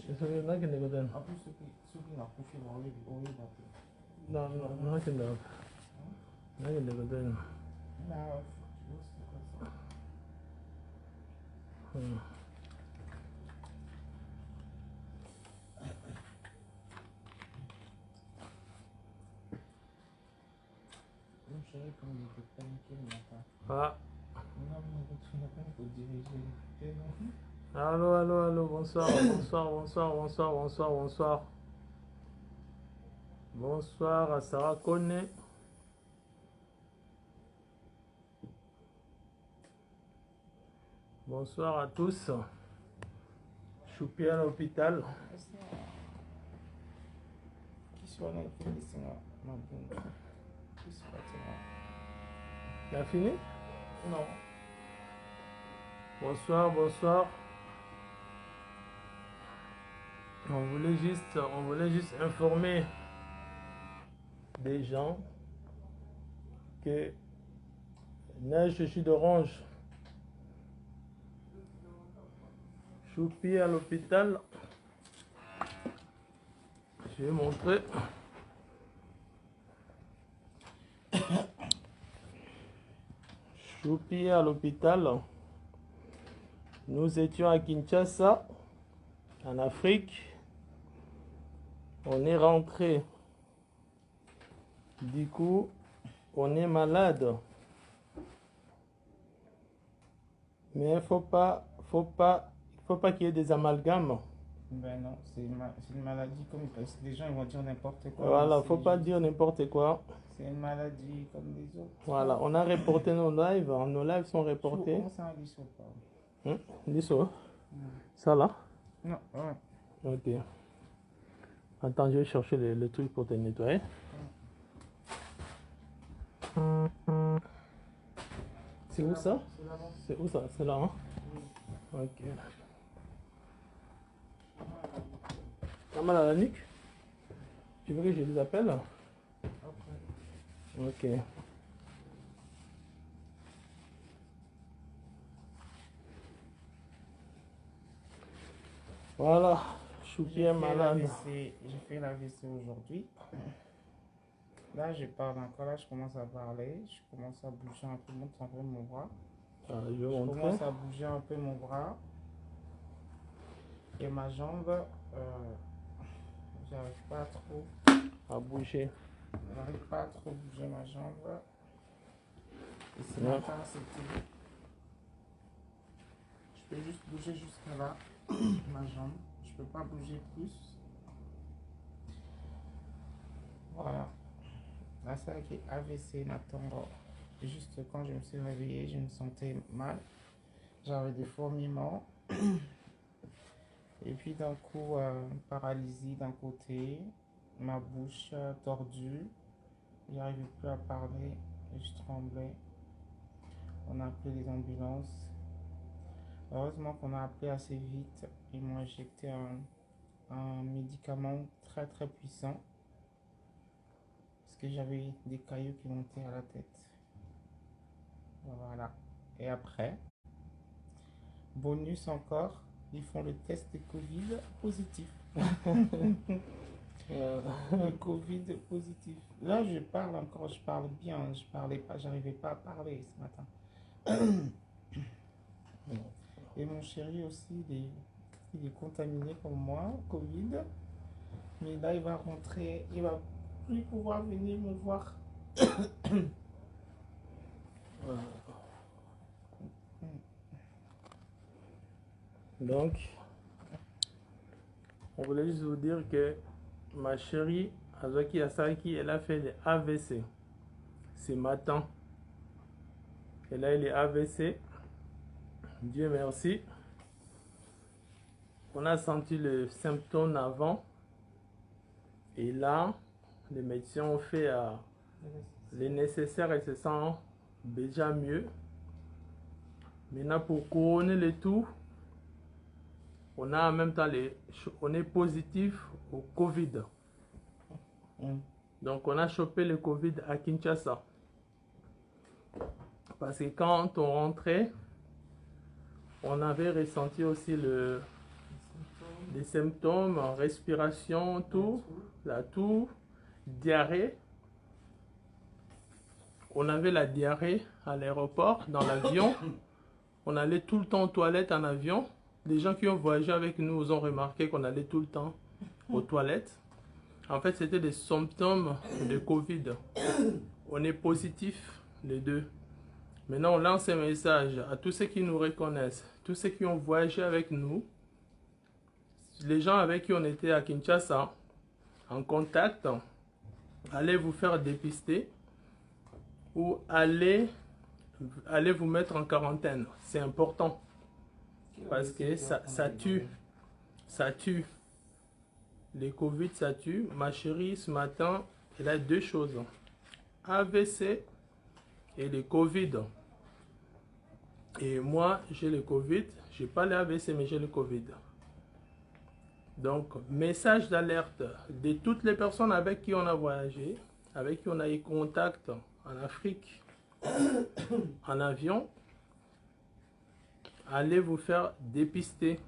En plus, ceux qui n'ont pas fait, on est Non, mon chéri, comme il était paniqué le matin. Ah. Non, mais tu n'as pas pour diriger. Allô, allô, allô, bonsoir, bonsoir, bonsoir, bonsoir, bonsoir, bonsoir. Bonsoir à Sarah Kone. Bonsoir à tous. Choupi à l'hôpital. Qui soit là, qui est là, ma bonne. Qui soit là. T'as fini? Non. Bonsoir, bonsoir. On voulait juste informer des gens que neige je suis d'orange. Choupi à l'hôpital. Je vais montrer. Choupi à l'hôpital. Nous étions à Kinshasa, en Afrique. On est rentré. Du coup, on est malade. Mais il faut pas qu'il y ait des amalgames. Ben non, c'est une maladie comme les gens ils vont dire n'importe quoi. Voilà, faut pas dire n'importe quoi. C'est une maladie comme les autres. Voilà, on a reporté nos lives. Nos lives sont reportés. Comment ça, Lisso pas? Lisso? Ça là? Non, ouais. Ok. Attends, je vais chercher le truc pour te nettoyer. C'est où ça? C'est où ça? C'est là, hein? Ok. T'as mal à la nuque? Tu veux que je les appelle? Ok. Voilà. Choupi est malade. J'ai fait l'AVC aujourd'hui. Là, je parle encore. Là, je commence à parler. Je commence à bouger un peu. Montre un peu mon bras. Je commence à bouger un peu mon bras. Et ma jambe, j'arrive pas trop à bouger. J'arrive pas à trop bouger ma jambe. Et ce matin, c'était... Je peux juste bouger jusqu'à là, ma jambe. Je peux pas bouger plus. Voilà. Là, c'est avec AVC, Nathan. Juste quand je me suis réveillée, je me sentais mal. J'avais des fourmillements. Et puis d'un coup, paralysie d'un côté, ma bouche tordue. Je n'arrivais plus à parler et je tremblais. On a appelé les ambulances. Heureusement qu'on a appelé assez vite. Ils m'ont injecté un médicament très très puissant. Parce que j'avais des cailloux qui montaient à la tête. Voilà. Et après, bonus encore, ils font le test de Covid positif. Le Covid positif. Là, je parle encore, je parle bien. Je parlais pas, j'arrivais pas à parler ce matin. Et mon chéri aussi, il est contaminé comme moi, Covid. Mais là, il va rentrer, il va plus pouvoir venir me voir. Donc, on voulait juste vous dire que ma chérie Azaki Asaki, elle a fait des AVC ce matin. Et là, il est AVC. Dieu merci. On a senti le symptôme avant. Et là, les médecins ont fait les nécessaires et se sent déjà mieux. Maintenant, pour couronner le tout, on a en même temps on est positif au Covid. Donc, on a chopé le Covid à Kinshasa. Parce que quand on rentrait, on avait ressenti aussi des symptômes, respiration, tout, la toux, diarrhée. On avait la diarrhée à l'aéroport, dans l'avion. On allait tout le temps aux toilettes en avion. Les gens qui ont voyagé avec nous ont remarqué qu'on allait tout le temps aux toilettes. En fait, c'était des symptômes de Covid. On est positif, les deux. Maintenant, on lance un message à tous ceux qui nous reconnaissent, tous ceux qui ont voyagé avec nous, les gens avec qui on était à Kinshasa, en contact, allez vous faire dépister ou allez vous mettre en quarantaine. C'est important parce que ça tue. Ça tue. Les Covid, ça tue. Ma chérie, ce matin, elle a deux choses. AVC et le Covid. Et moi, j'ai le Covid. Je n'ai pas le AVC, mais j'ai le Covid. Donc, message d'alerte de toutes les personnes avec qui on a voyagé, avec qui on a eu contact en Afrique, en avion. Allez vous faire dépister.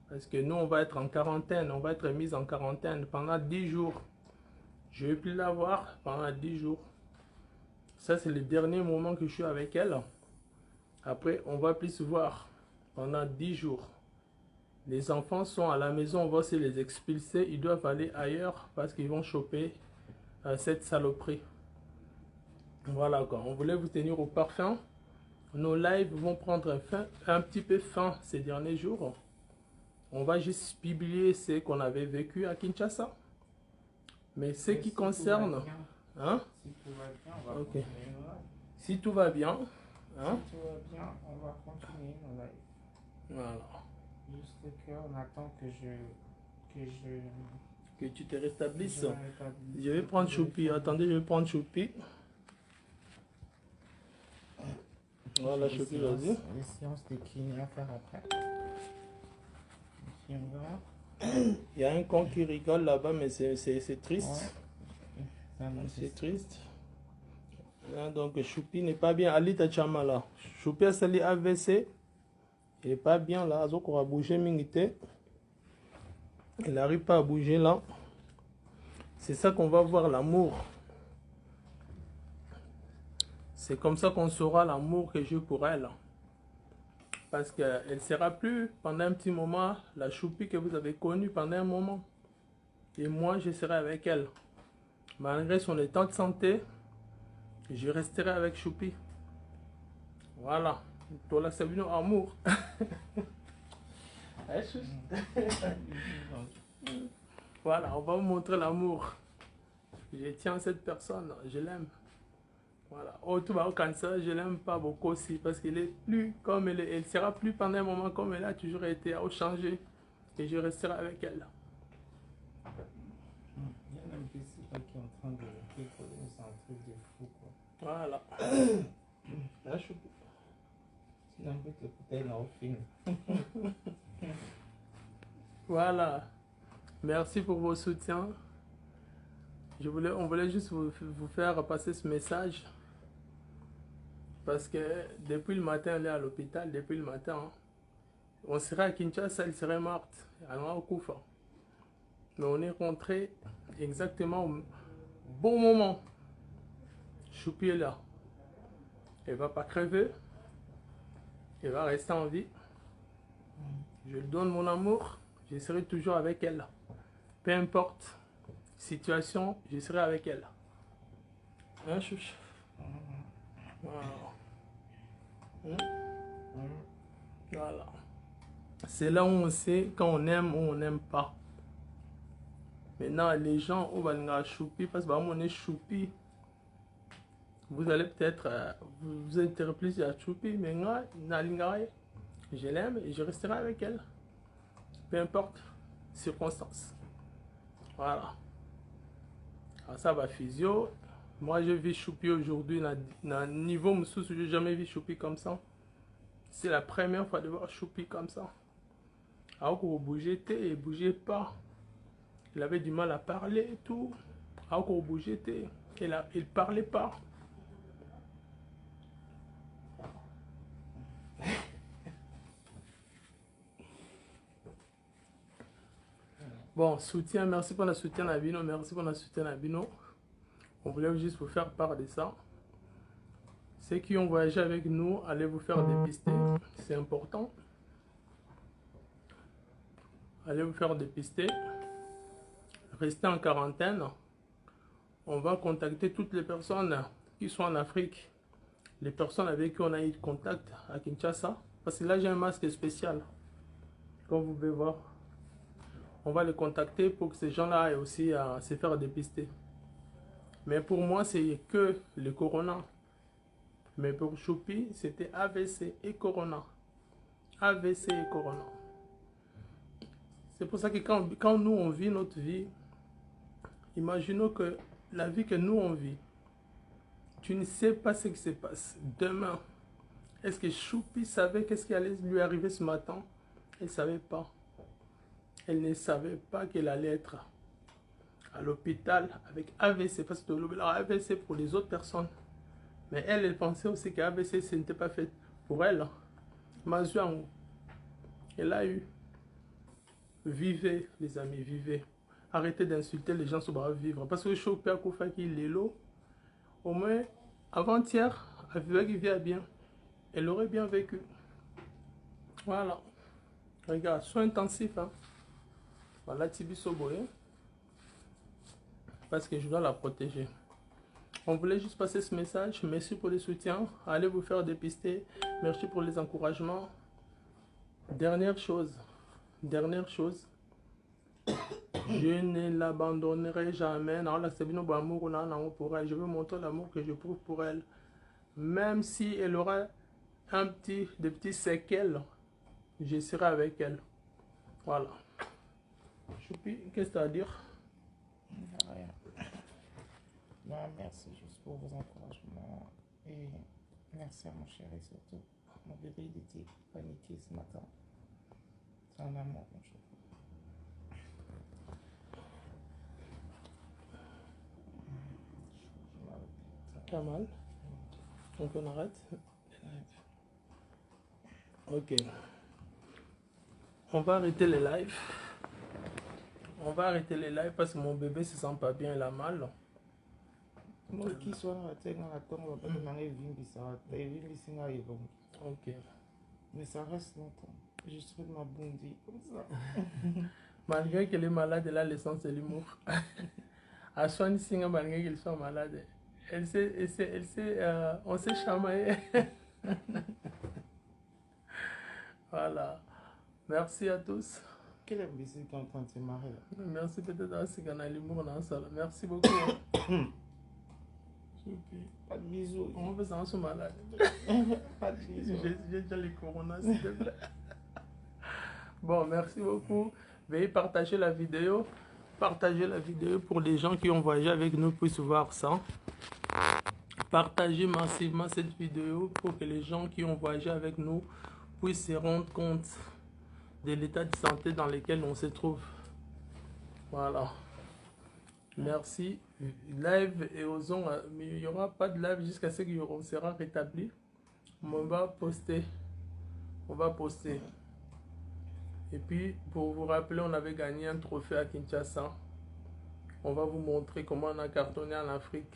Parce que nous, on va être en quarantaine. On va être mis en quarantaine pendant 10 jours. Je ne vais plus la voir pendant 10 jours. Ça, c'est le dernier moment que je suis avec elle. Après, on va plus se voir pendant 10 jours. Les enfants sont à la maison, on va se les expulser. Ils doivent aller ailleurs parce qu'ils vont choper cette saloperie. Voilà quoi. On voulait vous tenir au parfum. Nos lives vont prendre un petit peu fin ces derniers jours. On va juste publier ce qu'on avait vécu à Kinshasa. Mais ce qui concerne... Hein? Si tout va bien, on va Okay. continuer nos lives. Si tout va bien, hein? Si tout va bien, on va continuer nos lives. Voilà. Juste qu'on attend Que tu te rétablisses. je me rétablisse. Je vais prendre Choupi. Attendez, je vais prendre Choupi. Voilà, Les Choupi, séances- vas-y. Les séances de kiné à faire après. Si on va. Il y a un con qui rigole là-bas, mais c'est triste. Ouais. Ça me C'est triste. Hein, donc Choupi n'est pas bien. Alita Chama là. Choupi a sali AVC. Il n'est pas bien là. Azoko a bougé mingite. Il n'arrive pas à bouger là. C'est ça qu'on va voir l'amour. C'est comme ça qu'on saura l'amour que j'ai pour elle. Parce qu'elle ne sera plus pendant un petit moment la Choupi que vous avez connue pendant un moment. Et moi, je serai avec elle. Malgré son état de santé, je resterai avec Choupi. Voilà. Toi là, c'est venu amour. Voilà, on va vous montrer l'amour. Je tiens à cette personne, je l'aime. Voilà. Oh, tout va au cancer, je l'aime pas beaucoup aussi parce qu'il est plus comme elle est. Elle sera plus pendant un moment comme elle a toujours été, à changer. Et je resterai avec elle. Il y a un petit qui est en train de rigoler, c'est un truc de fou quoi. Voilà. Là, je... C'est un peu de peut-être au film. Voilà. Merci pour vos soutiens. On voulait juste vous faire passer ce message. Parce que depuis le matin, elle est à l'hôpital. Depuis le matin, hein. On serait à Kinshasa, elle serait morte. Elle est au Koufa. Mais on est rentré exactement au bon moment. Choupi est là. Elle ne va pas crever. Elle va rester en vie. Je lui donne mon amour. Je serai toujours avec elle. Peu importe situation, je serai avec elle. Hein, chouche? Voilà. Voilà. C'est là où on sait quand on aime ou on n'aime pas. Maintenant, les gens où on choupi, parce que on est choupi, vous allez peut-être vous intéresser plus à choupi, mais moi, je l'aime et je resterai avec elle. Peu importe circonstances. Voilà. Alors ça va physio. Moi, je vis choupi aujourd'hui. Dans un niveau, je n'ai jamais vu choupi comme ça. C'est la première fois de voir choupi comme ça. Alors que vous bougez, il ne bougeait pas. Il avait du mal à parler et tout. Alors que vous bougez, il ne parlait pas. Bon, soutien, merci pour le soutien Nabino, merci pour le soutien Nabino. On voulait juste vous faire part de ça. Ceux qui ont voyagé avec nous, allez vous faire dépister, c'est important. Allez vous faire dépister. Restez en quarantaine. On va contacter toutes les personnes qui sont en Afrique, les personnes avec qui on a eu contact à Kinshasa. Parce que là, j'ai un masque spécial, comme vous pouvez voir. On va les contacter pour que ces gens-là aient aussi à se faire dépister. Mais pour moi, c'est que le corona. Mais pour Choupi, c'était AVC et corona. AVC et corona. C'est pour ça que quand nous, on vit notre vie, imaginons que la vie que nous, on vit, tu ne sais pas ce qui se passe demain. Est-ce que Choupi savait qu'est-ce qui allait lui arriver ce matin? Elle ne savait pas. Elle ne savait pas qu'elle allait être à l'hôpital avec AVC. Parce que AVC pour les autres personnes. Mais elle pensait aussi qu'AVC, ce n'était pas fait pour elle. Mazuango. Elle a eu. Vivez, les amis, vivez. Arrêtez d'insulter les gens sur vivre. Parce que Choupi a Koufa qui est l'eau. Au moins, avant-hier, elle vient bien. Elle aurait bien vécu. Voilà. Regarde, soins intensifs. Hein. Voilà, Tibi Soboye. Parce que je dois la protéger. On voulait juste passer ce message. Merci pour le soutien. Allez vous faire dépister. Merci pour les encouragements. Dernière chose. Dernière chose. Je ne l'abandonnerai jamais. Je veux montrer l'amour que je prouve pour elle. Même si elle aura des petits séquelles, je serai avec elle. Voilà. Choupi, qu'est-ce que tu as à dire? Rien. Non, merci juste pour vos encouragements. Et merci à mon chéri surtout. Mon bébé, il était paniqué ce matin. C'est un amour, mon chéri. Pas mal. Donc on arrête. Ok. On va arrêter les lives. On va arrêter les lives parce que mon bébé se sent pas bien, il a mal. Moi qui soit dans la tête, dans la tombe, on va pas demander Ok. mais ça reste longtemps. Je serai de ma bondie comme ça. Malgré qu'elle est malade, elle a l'essence de l'humour. À Swan Singa, malgré qu'elle soit malade, on s'est chamaillé. Voilà. Merci à tous. Quel imbécile qui est en train de se marrer là? Merci peut-être à ce qu'on a l'humour dans ça. Merci beaucoup. Pas de bisous. On veut ça, on se malade. Pas de bisous. J'ai déjà les coronas, s'il te plaît. Bon, merci beaucoup. Veuillez partager la vidéo. Partagez la vidéo pour les gens qui ont voyagé avec nous puissent voir ça. Partagez massivement cette vidéo pour que les gens qui ont voyagé avec nous puissent se rendre compte de l'état de santé dans lequel on se trouve. Voilà. Merci. Live et osons, mais il n'y aura pas de live jusqu'à ce qu'on sera rétabli. On va poster. On va poster. Et puis, pour vous rappeler, on avait gagné un trophée à Kinshasa. On va vous montrer comment on a cartonné en Afrique.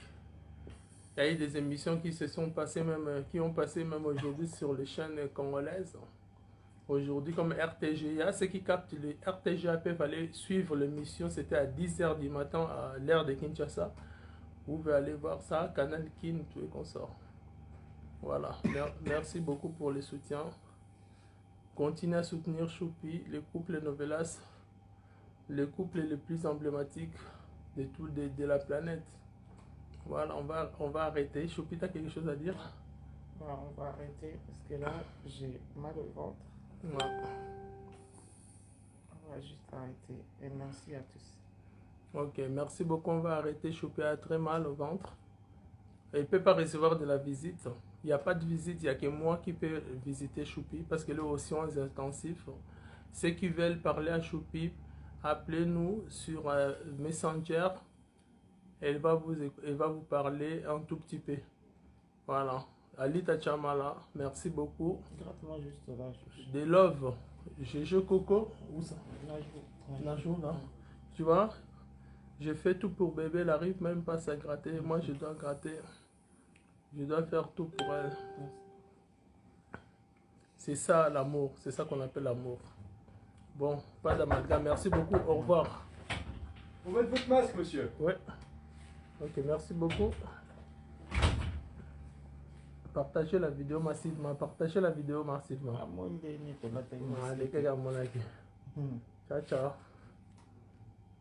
Il y a eu des émissions qui se sont passées même, qui ont passé même aujourd'hui sur les chaînes congolaises. Aujourd'hui, comme RTGA, ceux qui captent le RTGA peuvent aller suivre l'émission. C'était à 10h du matin à l'heure de Kinshasa. Vous pouvez aller voir ça, Canal Kin, tout et consort. Voilà. Merci beaucoup pour le soutien. Continuez à soutenir Choupi, le couple Novelas, le couple le plus emblématique de la planète. Voilà, on va arrêter. Choupi, tu as quelque chose à dire? Ouais, on va arrêter parce que là, j'ai mal au ventre. Ouais. On va juste arrêter. Et merci à tous. Ok, merci beaucoup. On va arrêter. Choupi a très mal au ventre. Il ne peut pas recevoir de la visite. Il n'y a pas de visite, il n'y a que moi qui peux visiter Choupi parce que là aussi on est intensif. Ceux qui veulent parler à Choupi, appelez-nous sur Messenger. Elle va vous parler un tout petit peu. Voilà. Alita Chamala, merci beaucoup. Gratte-moi juste là. De love. Jeje Coco. Où ça? Najou. Najou, là. Tu vois, je fais tout pour bébé, elle n'arrive même pas à se gratter. Moi, je dois gratter. Je dois faire tout pour elle. C'est ça l'amour, c'est ça qu'on appelle l'amour. Bon, pas d'amalgame. Merci beaucoup, au revoir. Vous mettez votre masque, monsieur. Ouais. Ok, merci beaucoup. Partagez la vidéo massivement. Partagez la vidéo massivement. Allez, ciao, ciao.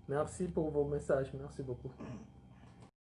Merci pour vos messages. Merci beaucoup.